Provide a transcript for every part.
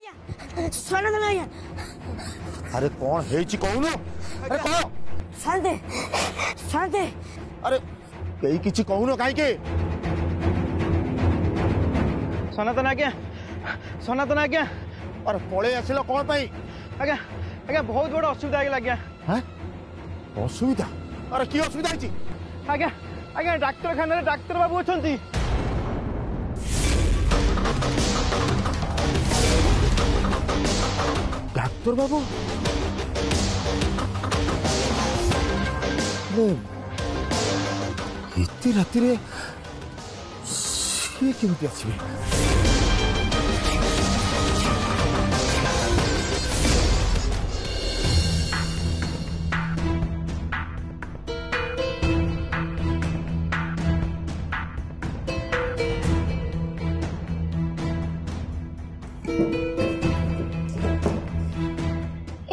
स्वानंद आज्ञा अरे कौन है कहून अरे कौन शांति शांति अरे कई किछि कहून कहीं सनातन आज्ञा अरे पळे आसिल कौन पाई आज्ञा आज्ञा बहुत बड़ असुविधा आगे आज्ञा हैं असुविधा अरे की असुविधा है आज्ञा आज्ञा डाक्तरखाना डाक्तर बाबू अछंती डाक्तर बाबू इतनी राति रे सी केमती आसबे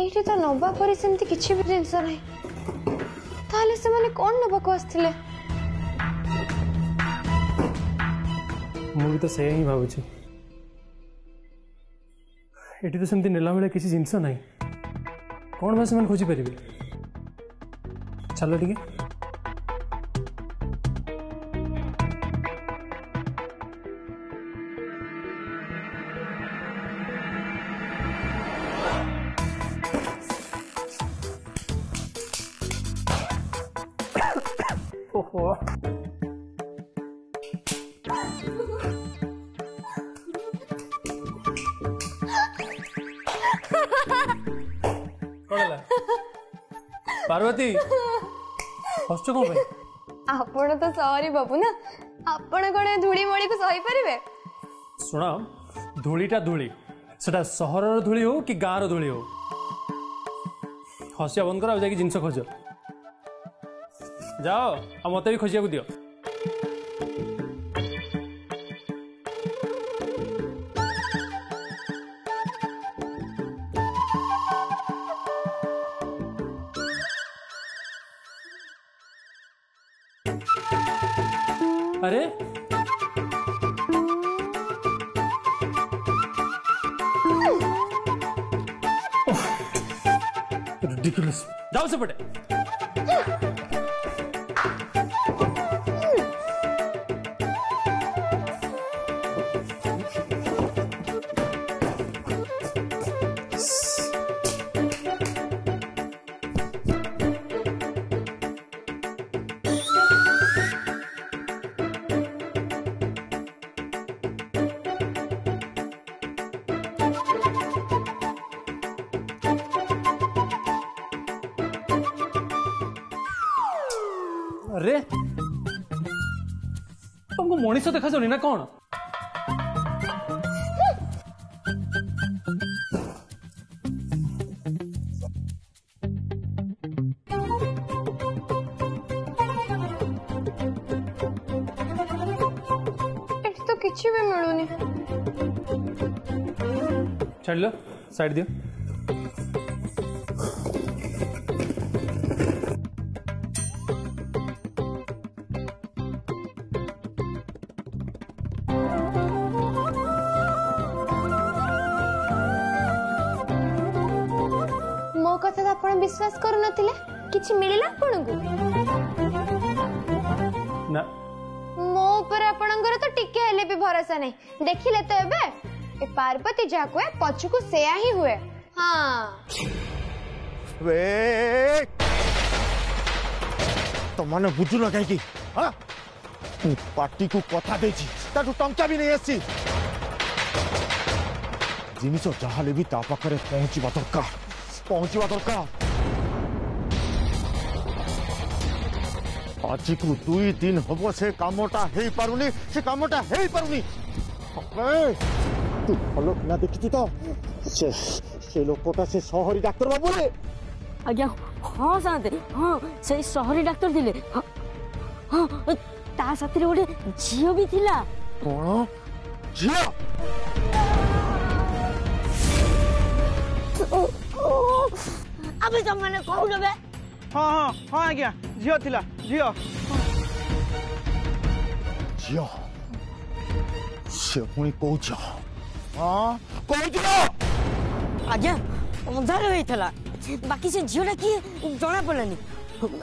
एठी तो नबा परी सेमती किछि भी जिंस नाही ताले से माने कोन नबा को आस्थिले मु भी तो से ही भाबुची एठी तो सेमती नेला बेले किछि जिंस नाही कोन भासे मन खोजी परिबे चलो ठीक है ओहो पार्वती हस्त कौन भाई आपण तो सॉरी बाबू ना आपण कोने धूली मळी को सही परिबे सुना धूलीटा धूली सेटा सहरर धूली हो कि गाँव धूली हो हसिया बंद कर जाकि जिनस खोज जाओ आ मत भी खोजिया दियो अरे रिडिकुलस जाओ से पटे अरे तुमको मनीष देखा जानी ना कौन तो किछि भी मिलुनी छाड़ लो साइड दियो मो कथा आपण विश्वास करू नथिले किछि मिलिला आपण को ना मो ऊपर आपणकर तो टिके हेले भी भरोसा नहीं देखिले तो एबे ए पार्वती जा को पछकु सेया ही हुए हां वे तो माने बुझु न काई की हां पार्टी को कथा देछि ताटू टंका भी नहीं आसी जिनिस जहाले भी ता पाखरे पहुंचीबा दरकार आज को 2 दिन हम से कामटा हे पारुनी तू भलो ना देखी तो से लोकटा से शहरी डाक्तर बाबू रे आज्ञा हाँ शांति हाँ से शहरी डाक्तर थिले हाँ ता साथी रे गोटे झियो भी थिला कौन झियो अबे जमाने कहू बे हाँ हाँ हाँ आज्ञा झियो थिला झियो से पुणी कौच हाँ कौच आज्ञा अंधार होइथला बाकी से झीलटा किए जना पड़लानी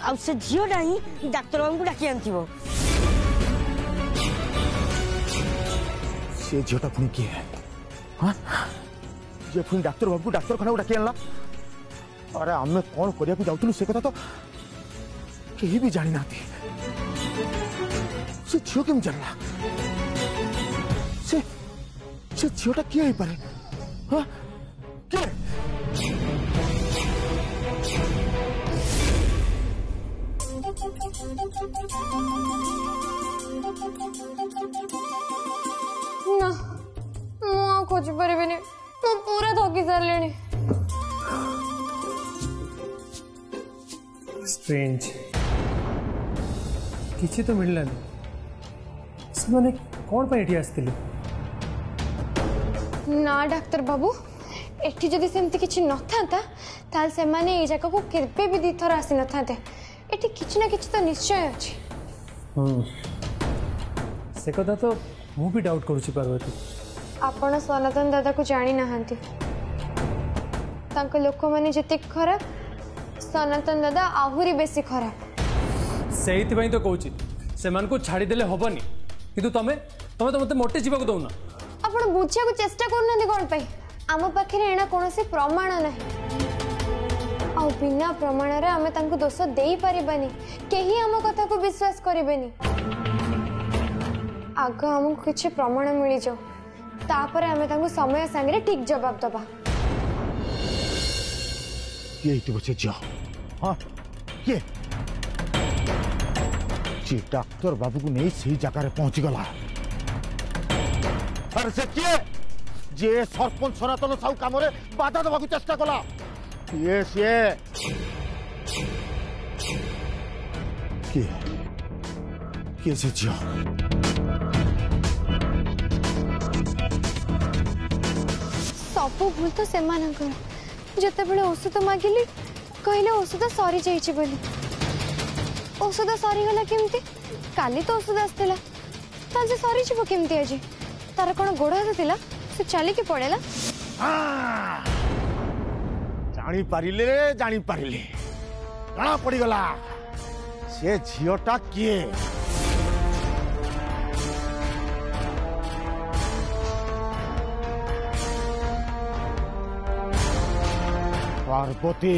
आ से झीलटा ही डाक्टर बाबू को डाकी आनथिबो से झीलटा पुणी किए हाँ जे पुणी डाक्टर बाबू डाक्तर खाना डाकी आनला अरे आमे कौन करिया को जाउतलु से कथा तो केही भी जानी नाथी से झील केम जानला से झीलटा किए ही पारे हाँ के ना मु खोज पारिबिनी मु पूरा थकी सारलेनी स्ट्रेंज किसी तो मिललानी से कौन पे एठी आस्तिले ना डाक्टर बाबू एठी जदि सेमती किछि नथांता ताल से माने ए जगह को केबे भी दी थर आसी नथांते एठी किछि ना किछि तो निश्चय अछि से कथा तो मु भी डाउट करूची पार्वती आपण सनातन दादा को जानी नहांती तांको लोक माने जति खराब सनातन दादा आहुरी बेसी खराब सेहित पई तो कहूची से मान को छाड़ी देले हबनी किंतु तमे तमे तो मते मोटे जीवा को दउना आपण बुझिया को चेष्टा करनंदी कोन पई आम पाखे एना कोनोसी प्रमाण नाही आ बिना प्रमाण रे आमे तांको दोष देई परिबानी केही आम कथा को विश्वास करिबेनी आग हमको किछि प्रमाण मिली जाओ तापर आमे तांको समय संगे ठीक जवाब दबा ये तो बचे जा हाँ ये जी डाक्टर बाबू को नहीं सही जगह रे पहुंची गला अरे से किए जे सरपंच सनातन साहू काम रे बाधा देवा चेष्टा कला ये से किए से जिया सब भूल तो से मानकर जते बेले औषध मागिली कहले औषध सरी जाइछि बोली औषध सरी गला केमती काली तो औषध आस्थिला ता जे सरी छिबो केमती आजी तार कोन गोड़ हाथ थिला से चली के पड़ेला जानी पारिले जाना पड़ी गला से झियोटा किए पार्वती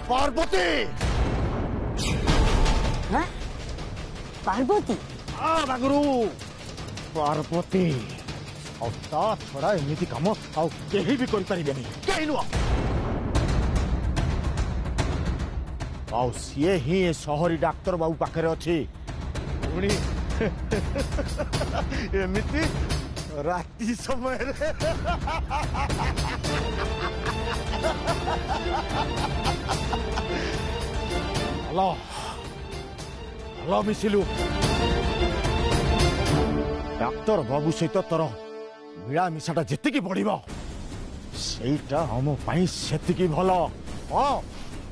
पार्वती हाँ पार्वती हाँ बागुरु पार्वती और ता छड़ा एमती काम आउ केही भी करि परिबेनी केही नुआ आउ सिए ही शहरी डाक्टर बाबू पाखरे अछि पुणी एमती राति समय रे हेलो हेलो मिसिलु डाक्टर बाबू सहित तोर मिला मिशाटा जेतिकी बढ़िबो सेटा हम पाई सेतिकी भलो हां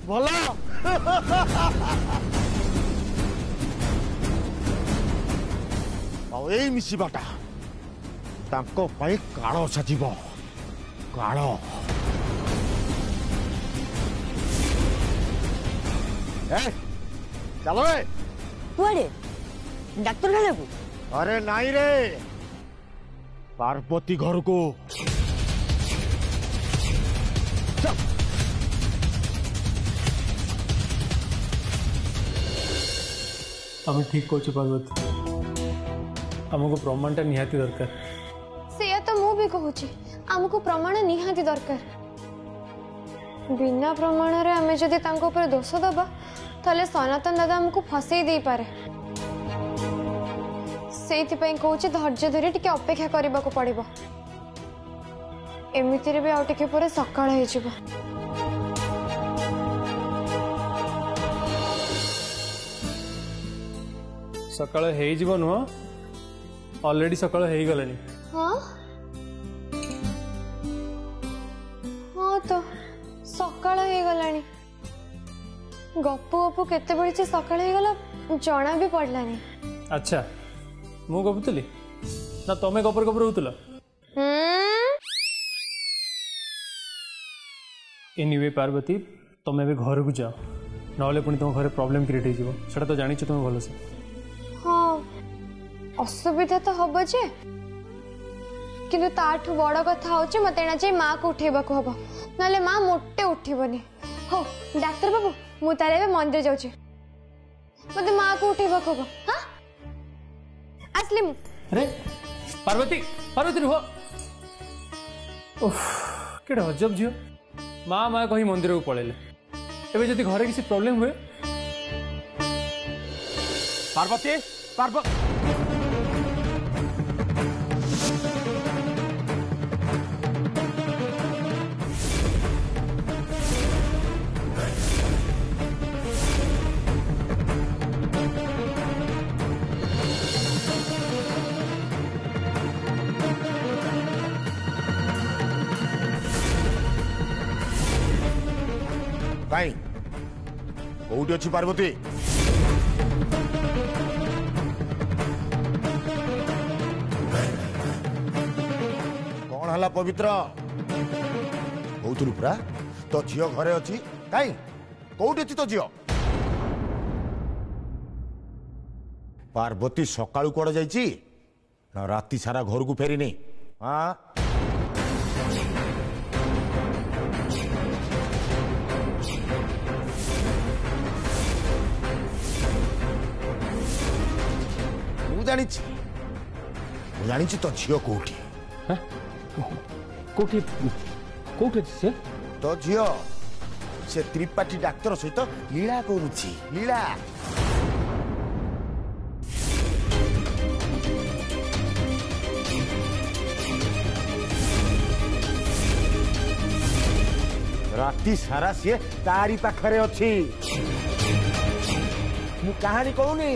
भलो आ एई मिसिबाटा तांको पाई काळो साजिबो काळो ए चलो रे कुआडे डाक्टर खाना को अरे नाई रे पार्वती घर को आम ठीक कहूँ पार्वती आमको प्रमाणटा निहाती दरकार से तो मु भी कहूची आमको प्रमाण निहाती दरकार बिना प्रमाण रे आमे जदि तांको ऊपर दोष दबा ताले सनातन दादा हमको फसई दे पारे सेति पई कहूची धैर्य धरि टिके अपेक्षा करबा को पड़िबो एमिति रे भी आ टिके परे सकाळ हे जिवो सकाळ हे जीव नुह ऑलरेडी सकाळ हे गलानी हां हां तो सकाळ हे गलानी गप्पु गप्पु केते बड़ी से सकाळ हे गला जना भी पड़लानी अच्छा मु गपुतली ना तमे गपर गपर होतला एनीवे पार्वती तुम्हें भी घर को जाओ ना पुणी तुम घर प्रॉब्लम क्रिएट हो तो जानी तुम भल से। हाँ असुविधा तो हम जे किंतु ताठू बड़ कथा होची मते ना जे मां को उठेबा को हबो नाले मां मोटे उठिबनी। हो डॉक्टर बाबू मु तारे मंदिर जाउची मते मां को उठेबा को हबो। हां असली मु अरे पार्वती पार्वती रुह केड़ा अजब झियो माँ माँ कही मंदिर को पड़े एवं जदि घरे किसी प्रॉब्लम हुए पार्वती काई कोठी अच्छी पार्वती कौन हला पवित्र कहूलु पूरा तो झील घरे अच्छी कहीं कोठी अच्छी तो झील पार्वती सकाळू कौड़ जाइए ना राति सारा घर को फेरी हाँ जानी तो झील कोठी कोठी कोठी से तो झील से त्रिपाठी डाक्तर सहित लीला करुची लीला राति सारा सी तारी पाखरे अच्छी मु कहानी कहूनी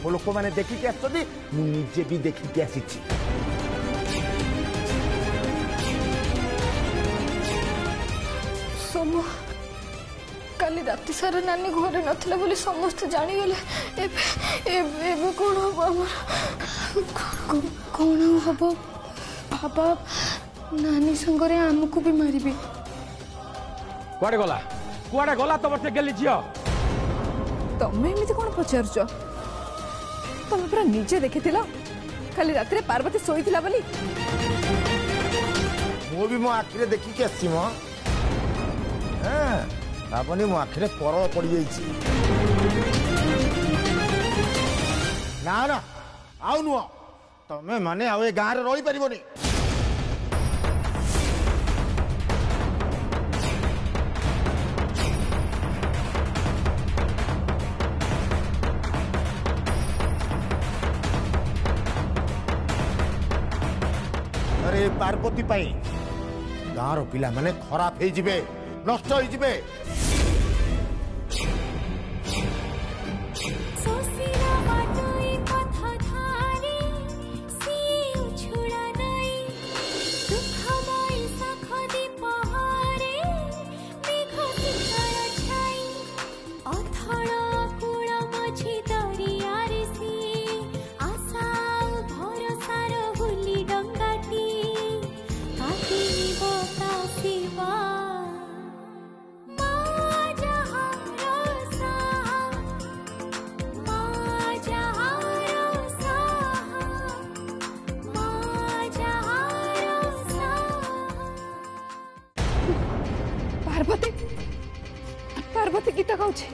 मो लोक मैंने देखिकी आजे भी देखिकी आसी सोमु काली राति सारा नानी घरे नथिला बोली समस्त जानीगले एबे कौन हम आमर कौन हम बाबा नानी संगरे आमको भी मारिबे कुआडे गला तुम से गेली झियो तमें एमती कौन पचारुच तमें पूरा निजे देखी काली रात पार्वती शोईला बोली मु भी मो आखिरे देखिकी आसी मो भावनी मो आखिरे परल पड़ जाइए ना ना आउ नुह तमें माने आउ ए गाँव रही पारबनी अरे पार्वती गाँव पिला माने खराब हो जिबे नष्ट हो जिबे पार्वती गीत गाउछि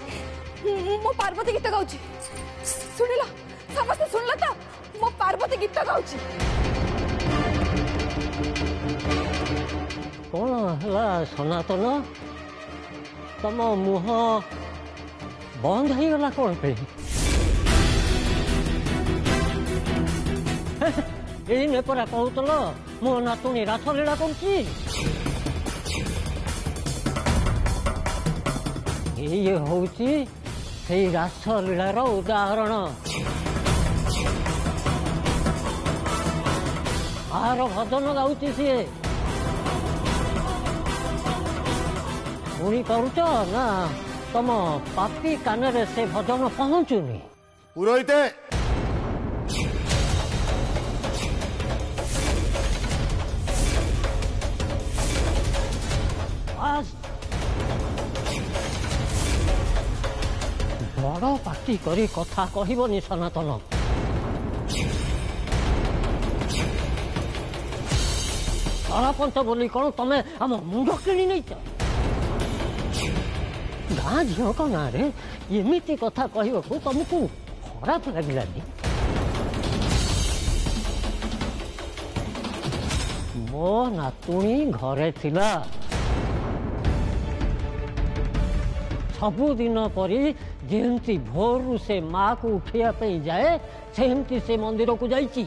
मो पार्वती गीत गाउछि सुनिला समस्त सुनला तो मो पार्वती गीत गाउछि कौन है सनातन तम मुह बंद हो गला कौन पे ये परा कहूल मो नातुणी रासलीला कर ये हूँ से रासलीलार उदाहरण आर भजन गाँची सी शुणी पारुच ना तम पापी कान से भजन पहुँचुनी पुरोहित बड़ पार्टी करी कथा कहबनी सनातन। सरपंच बोली कौन तमें आम मुंड किणी नहीं गाँ झील ना एमती कथा कहू तुमको खराब लगलानी? मो नातुणी घरे थिला सबुदिन परी जेमती भोरु से माँ को उठिया जाए सेमती से मंदिर को जाइची।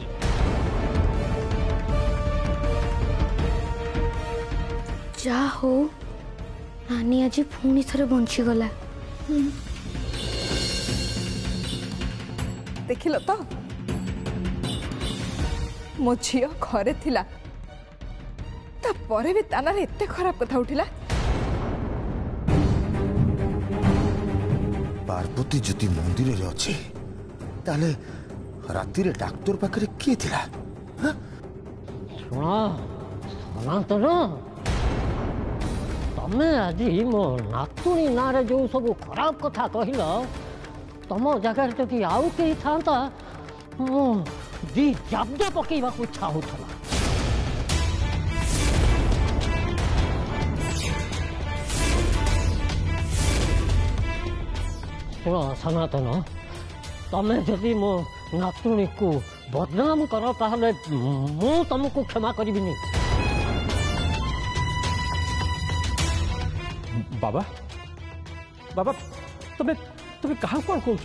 जा हो नानी आज पुणी थरे बंची गला। देखिल तो मो झी घरे थिला तापर भी तानारे एते खराब कथा उठिला। पार्वती जदि मंदिर रे अछि ताले राति रे डॉक्टर पाखरे किए थिला? सुन सनातन तमें आज मो नातुणी ना जो सब खराब कथा कहल तुम जगार जदि आउ कहीं था दी जब्द पकईवा इच्छा होता। सनातन तमें जदि मो नातुणी को बदनाम कर ताहले मु तुमको क्षमा करी। बाबा बाबा तमें तुम्हें कहा कौन कौच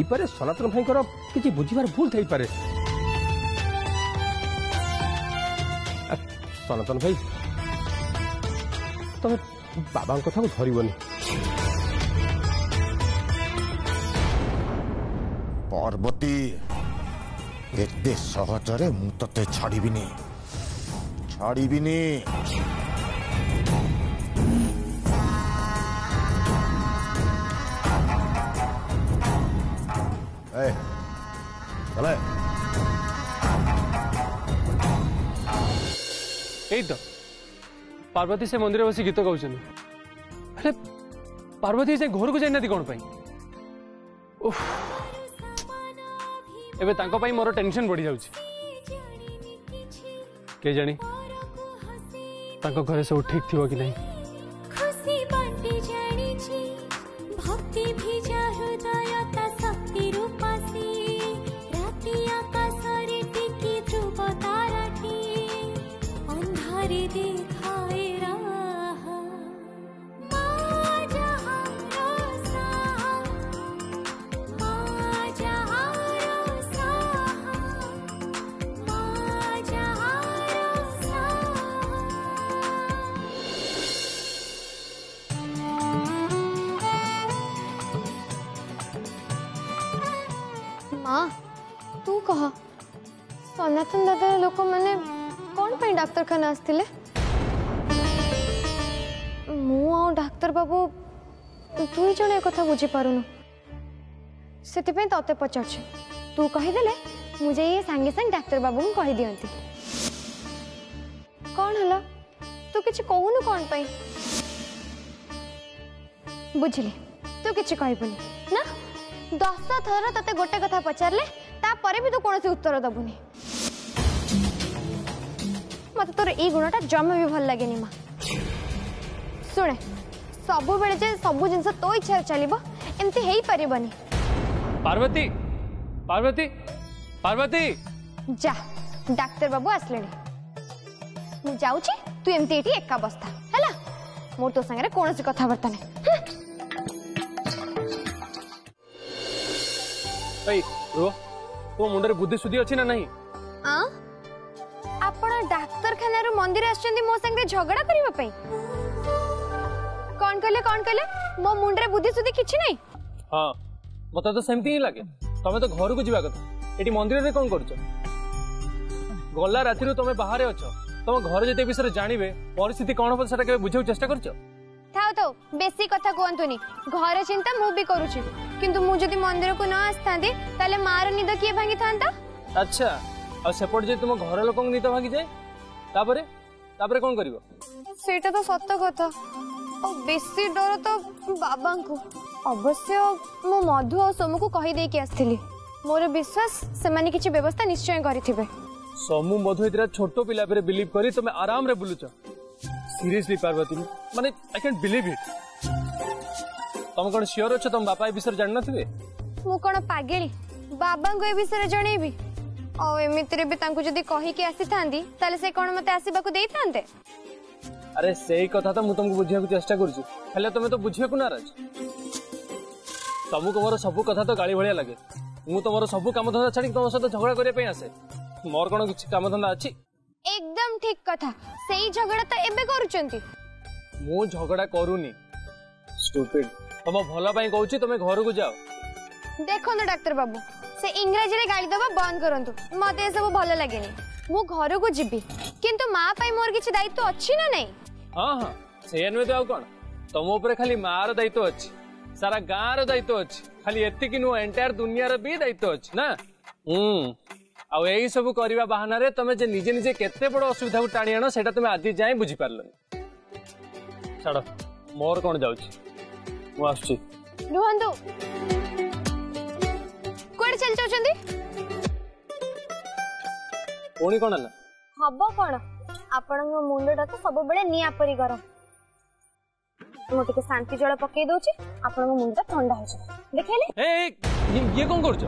पारे सनातन भाई किसी बुझीबार भूल थी पारे। सनातन भाई तमें बाबा कथा को धरबनी। पार्वती एते सहजरे मु तते छाड़ीबिनी छाड़ीबिनी। चले यही तो पार्वती से मंदिर बसी गीत गाँव अरे पार्वती से घर को जाना कौन पाई? एबे तांको पाई मोर टेंशन बढ़ी जाउची। के जानी तांको घरे सब ठीक थिबो कि नहीं? खुशी बाटे जानी छी भक्ति भी जा हृदय ता शक्ति रूपासी राति आकाश रे टिकी ध्रुव ताराठी अंधारे दिखाए राह मां जहां रोसा मां जहां रोसा मां जहां रोसा। माँ तू कह सनातन दादा लोक मैंने कौन पे डाक्तरखाना आसथिले? मु आ डाक्तर बाबू तू ही जन एक बुझी पारुनु से तते पचार तू कहीदेले मुझे ये सांगे सांगे डाक्तर बाबू को कही दियंती। कौन हला तू किछि कहूनु कौन पाई? बुझिली तू किछि कहबुनी ना 10 थर तते गोटे कथा पचारले तापरे भी तू कौन से उत्तर दबुनी। मत तोर ई गुणटा जमा भी भल लगे माँ। शुणे सबु बेले जे सबु जिंस तो इच्छा चलिबो एमती हेई परिबनी। पार्वती पार्वती पार्वती जा डाक्टर बाबू आसले मु जाउची तू एमती एठी एका बस्ता हैला मोर तो संगे कौन सी कथा बर्ता नहीं। तो मुंडे बुद्धि सुधी अच्छी ना नहीं? आपण डाक्तरखाना रो मंदिर आछंती मो संगे झगड़ा करिबा पई? कौन कहले मो मुंडे बुद्धि सुधी किछि नहीं? हां मते तो सेमती ही लागे। तमे तो घर को जीवा कथा एटी मंदिर रे कोन करछ? गला राति रो तमे बाहर अछ तम घर जते विषय जानिबे परिस्थिति कोन हो सेटा के बुझाउ चेष्टा करछ? थाओ तो बेसी कथा कहंतुनी घर चिंता मु भी करूची किंतु मु जदी मंदिर को न आस्तांदी ताले मार निद किए भांगी थांता? अच्छा आ सेपट जे तुम घर लोक निद भांगी जाए तापर कौन करिवो सेटा तो सत्य कथा और बेसी डर तो बाबा को अवश्य मो मधु और सोमू को कही दे के आस्थिली मोर विश्वास से माने किछि व्यवस्था निश्चय करिथिबे सोमू मधु इतरा छोटो पिला पे बिलीव करी तुम आराम रे बुलुच सीरियसली पार्वती माने आई कैन बिलीव इट तुम कौन श्योर अच्छो तुम बापा ए विषय जान नथिबे मु कोन पागेली बाबा को ए विषय जणेबी और एमितिरे भी तांको जदी कही के आसी थांदी ताले से कोन मते आसीबा को देई थांते अरे सही कथा तो मु तुमको बुझिया चेष्टा करूछु हेले तुम तो बुझिया को नाराज तुमको मोर सब कथा तो गाली भलिया लगे मु तो मोर सब काम धंदा छाड़ी तुम सहित झगड़ा करे पे आसे मोर कोन किछ काम धंदा अछि एकदम ठीक कथा सेही झगड़ा तो एबे करूचंती मु झगड़ा करूनी स्टूपिड तुम भला पई कहूची तुम घर को जाओ देखो ना डॉक्टर बाबू से इंग्रजी रे गाली दबा बंद करंतु मते ए सब भलो लागेनी मु घर को जिबी किंतु मां पई मोर किछ दायित्व अछि ना नहीं हां हां से अनवे तो कौन तुम ऊपर खाली मार दायित्व अछि सारा गाँ रो दायित्व अछि खाली एति कि नु एंटायर दुनिया रो भी दायित्व अछि ना आ एई सब करबा बहाना रे तमे जे निजे निजे केते बड़ असुविधा को टाणी आनो सेटा तमे आदि जाय बुझी पारलनी छाड़ मोर कोन जाउछि मु आछी रुहंदु कोड चल चौचंदी कोनी कोन हला हबो कोन आपन मुंडटा तो सब बेले निया परी गरम मु टिके शांति जल पकई दोची आपन मुंडटा ठंडा हो जाय देखैले ए ये कोन करछ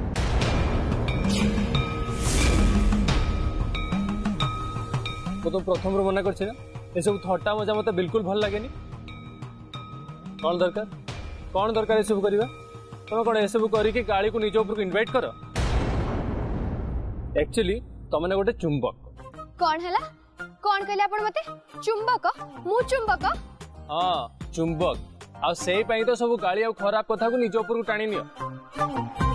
वो तो प्रथम रो मना करछ ना ए सब थट्टा मजा मते बिल्कुल भल लागेनी कौन दरकार ए सब करिवा तुम कौन ए सब करी कि गाड़ी को निज ऊपर को इनवाइट करो एक्चुअली तुमने गोटे चुंबक कौन हला कौन कहले आपण मते चुंबक मु चुंबक हां चुंबक आ सेई पई तो सब गाड़ी आ खराब कथा को निज ऊपर को टाणी नियो